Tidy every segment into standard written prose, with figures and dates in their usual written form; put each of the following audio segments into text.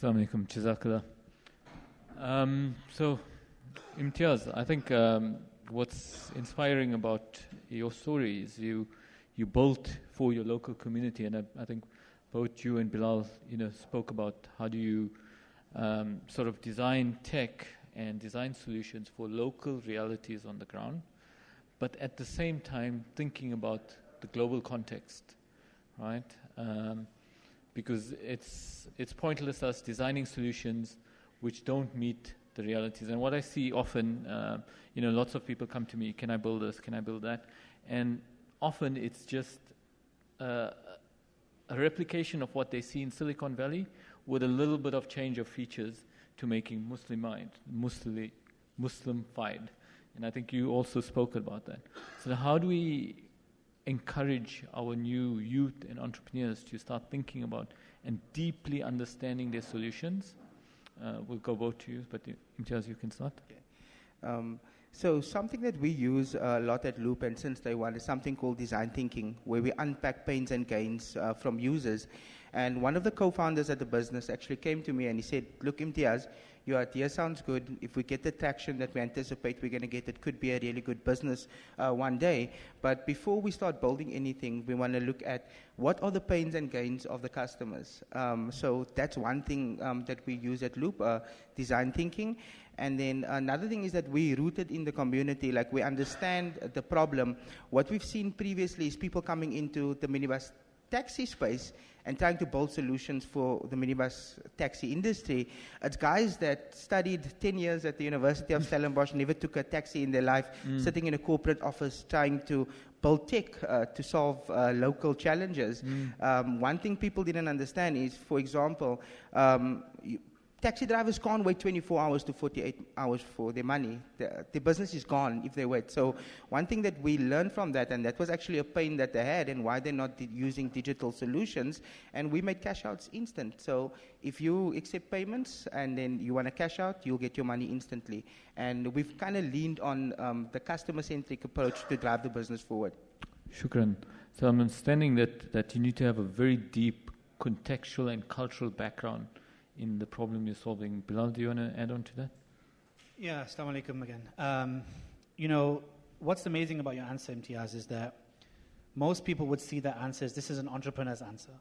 Assalamu alaikum, Jazakallah. So, Imtiyaaz, I think what's inspiring about your story is you built for your local community, and I think both you and Bilal, spoke about how do you sort of design tech and design solutions for local realities on the ground, but at the same time thinking about the global context, right? Because it's pointless us designing solutions which don't meet the realities. And what I see often, lots of people come to me, can I build this, can I build that? And often it's just a replication of what they see in Silicon Valley with a little bit of change of features to making Muslim-fied. And I think you also spoke about that. So how do we encourage our new youth and entrepreneurs to start thinking about and deeply understanding their solutions? We'll go both to you, but Imtiyaaz, you can start. Okay. So something that we use a lot at Loop and since day one is something called design thinking, where we unpack pains and gains from users. And one of the co-founders at the business actually came to me and he said, look, Imtiyaaz, your idea sounds good. If we get the traction that we anticipate we're going to get, it could be a really good business one day. But before we start building anything, we want to look at what are the pains and gains of the customers. So that's one thing that we use at Loop, design thinking. And then another thing is that we rooted in the community, like we understand the problem. What we've seen previously is people coming into the minibus taxi space and trying to build solutions for the minibus taxi industry. It's guys that studied 10 years at the University of Stellenbosch, never took a taxi in their life, sitting in a corporate office trying to build tech to solve local challenges. One thing people didn't understand is, for example, taxi drivers can't wait 24 hours to 48 hours for their money. The business is gone if they wait. So one thing that we learned from that, and that was actually a pain that they had and why they're not using digital solutions, and we made cash outs instant. So if you accept payments and then you want to cash out, you'll get your money instantly. And we've kind of leaned on the customer-centric approach to drive the business forward. Shukran. So I'm understanding that you need to have a very deep contextual and cultural background in the problem you're solving. Bilal, do you want to add on to that? Yeah, assalamu alaikum again. What's amazing about your answer, Imtiyaaz, is that most people would see that answer as this is an entrepreneur's answer.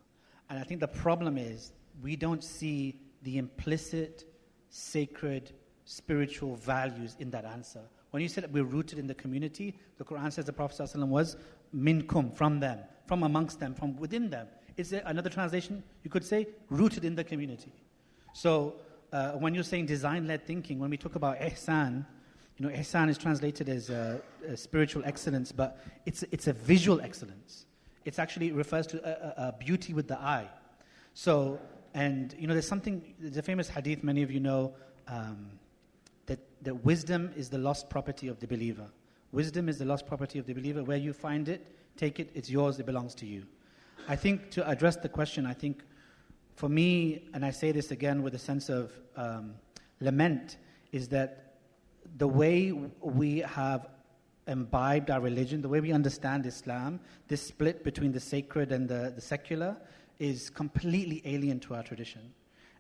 And I think the problem is we don't see the implicit, sacred, spiritual values in that answer. When you said that we're rooted in the community, the Quran says the Prophet ﷺ was minkum, from them, from amongst them, from within them. Is there another translation? You could say rooted in the community. So when you're saying design-led thinking, when we talk about ihsan, ihsan is translated as spiritual excellence, but it's a visual excellence. It actually refers to a beauty with the eye. So, and there's a famous hadith, many of you know, that wisdom is the lost property of the believer. Wisdom is the lost property of the believer. Where you find it, take it, it's yours, it belongs to you. I think to address the question, I think for me, and I say this again with a sense of lament, is that the way we have imbibed our religion, the way we understand Islam, this split between the sacred and the secular is completely alien to our tradition.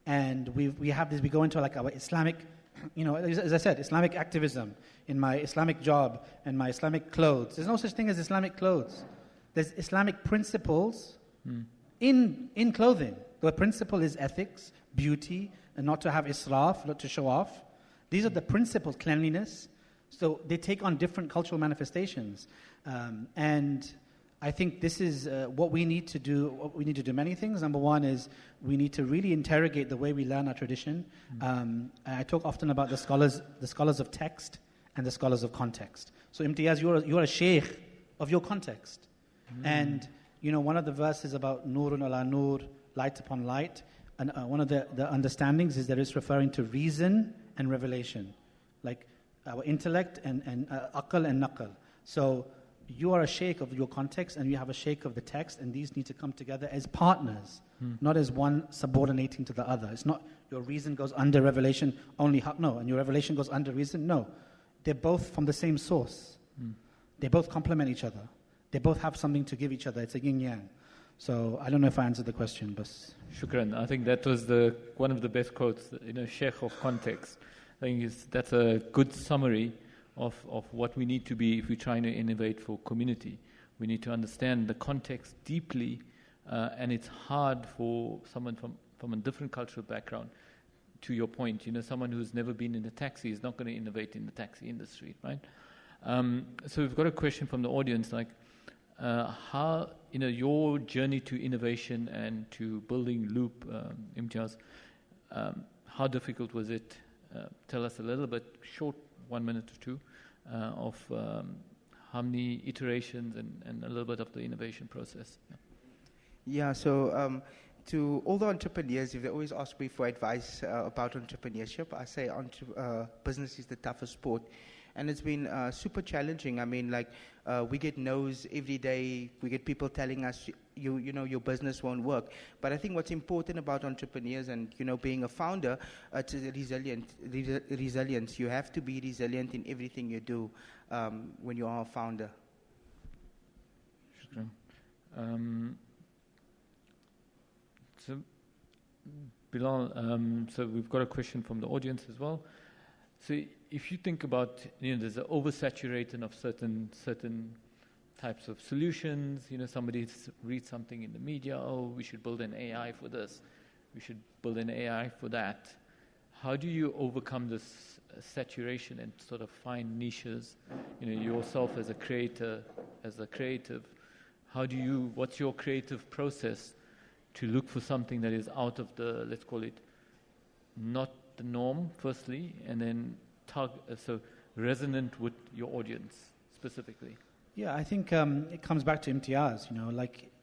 And we have this, we go into like our Islamic, as I said, Islamic activism in my Islamic job and my Islamic clothes. There's no such thing as Islamic clothes. There's Islamic principles in clothing. The principle is ethics, beauty, and not to have israf, not to show off. These are the principles, cleanliness. So they take on different cultural manifestations. And I think this is what we need to do. We need to do many things. Number one is we need to really interrogate the way we learn our tradition. I talk often about the scholars of text and the scholars of context. So Imtiyaaz, you're a sheikh of your context. And one of the verses about nurun ala nur, light upon light, and one of the understandings is that it's referring to reason and revelation, like our intellect and aql and naql. So you are a sheikh of your context and you have a sheikh of the text, and these need to come together as partners, not as one subordinating to the other. It's not your reason goes under revelation only, no, and your revelation goes under reason, no. They're both from the same source. They both complement each other. They both have something to give each other. It's a yin-yang. So I don't know if I answered the question, but... Shukran. I think that was one of the best quotes, Sheikh of context. I think that's a good summary of what we need to be if we're trying to innovate for community. We need to understand the context deeply, and it's hard for someone from a different cultural background. To your point, someone who's never been in a taxi is not going to innovate in the taxi industry, right? So we've got a question from the audience, like how, your journey to innovation and to building Loop, Imtiyaaz, how difficult was it? Tell us a little bit, short, 1 minute or two, of how many iterations and a little bit of the innovation process. Yeah, so to all the entrepreneurs, if they always ask me for advice about entrepreneurship, I say business is the toughest sport. And it's been super challenging. I mean, we get no's every day. We get people telling us, your business won't work. But I think what's important about entrepreneurs and, being a founder, it's resilience. You have to be resilient in everything you do when you are a founder. So, Bilal, so we've got a question from the audience as well. So if you think about, there's an oversaturation of certain types of solutions. Somebody reads something in the media, we should build an AI for this. We should build an AI for that. How do you overcome this saturation and sort of find niches? Yourself as a creator, as a creative, what's your creative process to look for something that is out of the, let's call it, not the norm, firstly, and then so resonant with your audience specifically? Yeah, I think it comes back to Imtiyaaz,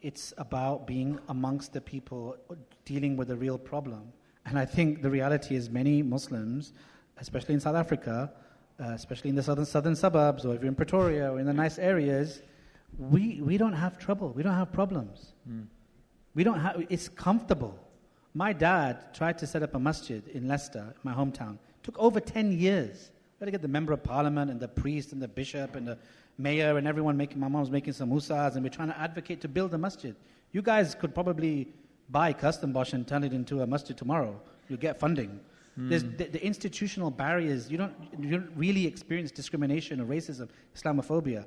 it's about being amongst the people dealing with a real problem. And I think the reality is many Muslims, especially in South Africa, especially in the southern suburbs, or if you're in Pretoria or in the nice areas, we don't have trouble. We don't have problems. It's comfortable. My dad tried to set up a masjid in Leicester, my hometown. It took over 10 years. We had to get the member of parliament and the priest and the bishop and the mayor and everyone my mom was making samosas, and we're trying to advocate to build a masjid. You guys could probably buy custom bosh and turn it into a masjid tomorrow. You'll get funding. There's the institutional barriers. You don't really experience discrimination or racism, Islamophobia.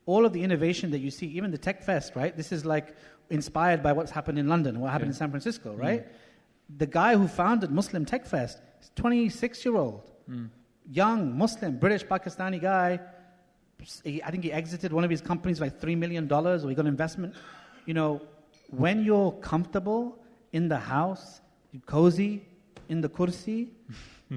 All of the innovation that you see, even the Tech Fest, right? This is inspired by what's happened in London, what happened in San Francisco, right? The guy who founded Muslim Tech Fest is a 26-year-old, young Muslim, British Pakistani guy. I think he exited one of his companies like $3 million, or he got investment. When you're comfortable in the house, cozy in the kursi,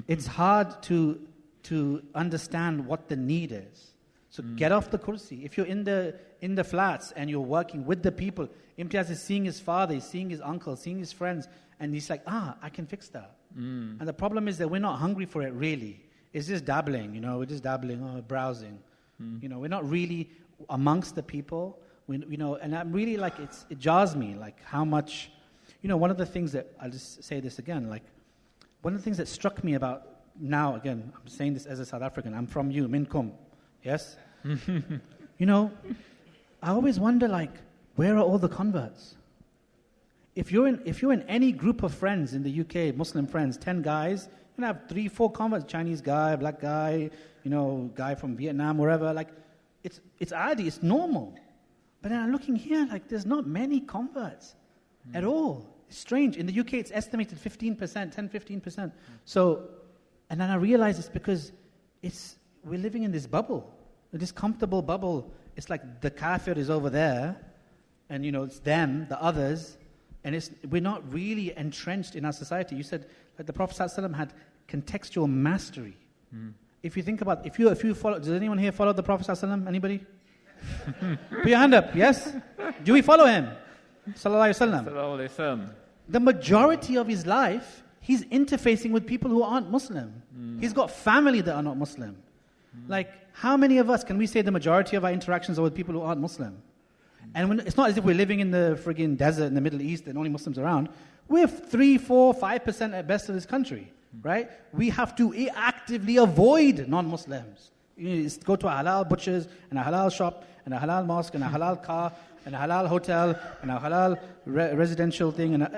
it's hard to understand what the need is. So get off the kursi. If you're in the flats and you're working with the people, Imtiyaaz is seeing his father, he's seeing his uncle, seeing his friends, and he's like, I can fix that. And the problem is that we're not hungry for it really. It's just dabbling, we're just dabbling, browsing. We're not really amongst the people. And I'm really it jars me, how much, one of the things that, I'll just say this again, one of the things that struck me about now, again, I'm saying this as a South African, I'm from you, Minkum, yes? I always wonder, where are all the converts? If you're in any group of friends in the UK, Muslim friends, 10 guys, you're going to have 3-4 converts, Chinese guy, black guy, guy from Vietnam, wherever, it's adi, it's normal. But then I'm looking here, there's not many converts at all. It's strange. In the UK, it's estimated 15%, 10-15%. So, and then I realize it's because we're living in this bubble, this comfortable bubble. It's like the kafir is over there, and it's them, the others, and we're not really entrenched in our society. You said that the Prophet ﷺ had contextual mastery. If you think about, if you follow, does anyone here follow the Prophet ﷺ? Anybody? Put your hand up. Yes? Do we follow him? Sallallahu Alaihi Wasallam. The majority of his life, he's interfacing with people who aren't Muslim. He's got family that are not Muslim. How many of us can we say the majority of our interactions are with people who aren't Muslim? And it's not as if we're living in the friggin' desert in the Middle East and only Muslims around. We're 3, 4, 5% at best of this country, right? We have to actively avoid non-Muslims. Go to a halal butcher's and a halal shop and a halal mosque and a halal car and a halal hotel, and a halal residential thing. And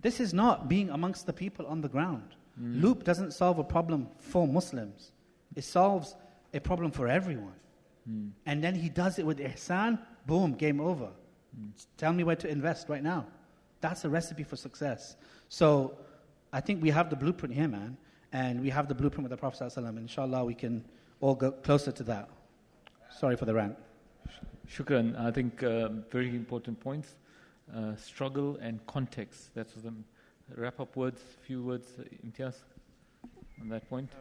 this is not being amongst the people on the ground. Loop doesn't solve a problem for Muslims. It solves a problem for everyone. And then he does it with ihsan, boom, game over. Tell me where to invest right now. That's a recipe for success. So I think we have the blueprint here, man. And we have the blueprint with the Prophet ﷺ. Inshallah, we can all go closer to that. Sorry for the rant. Shukran. I think very important points. Struggle and context. That's the wrap-up words, few words, Imtiyaaz, on that point.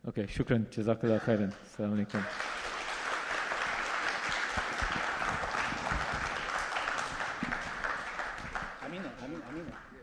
Okay, shukran. Jazakallah khairan. Assalamu alaikum. I mean it.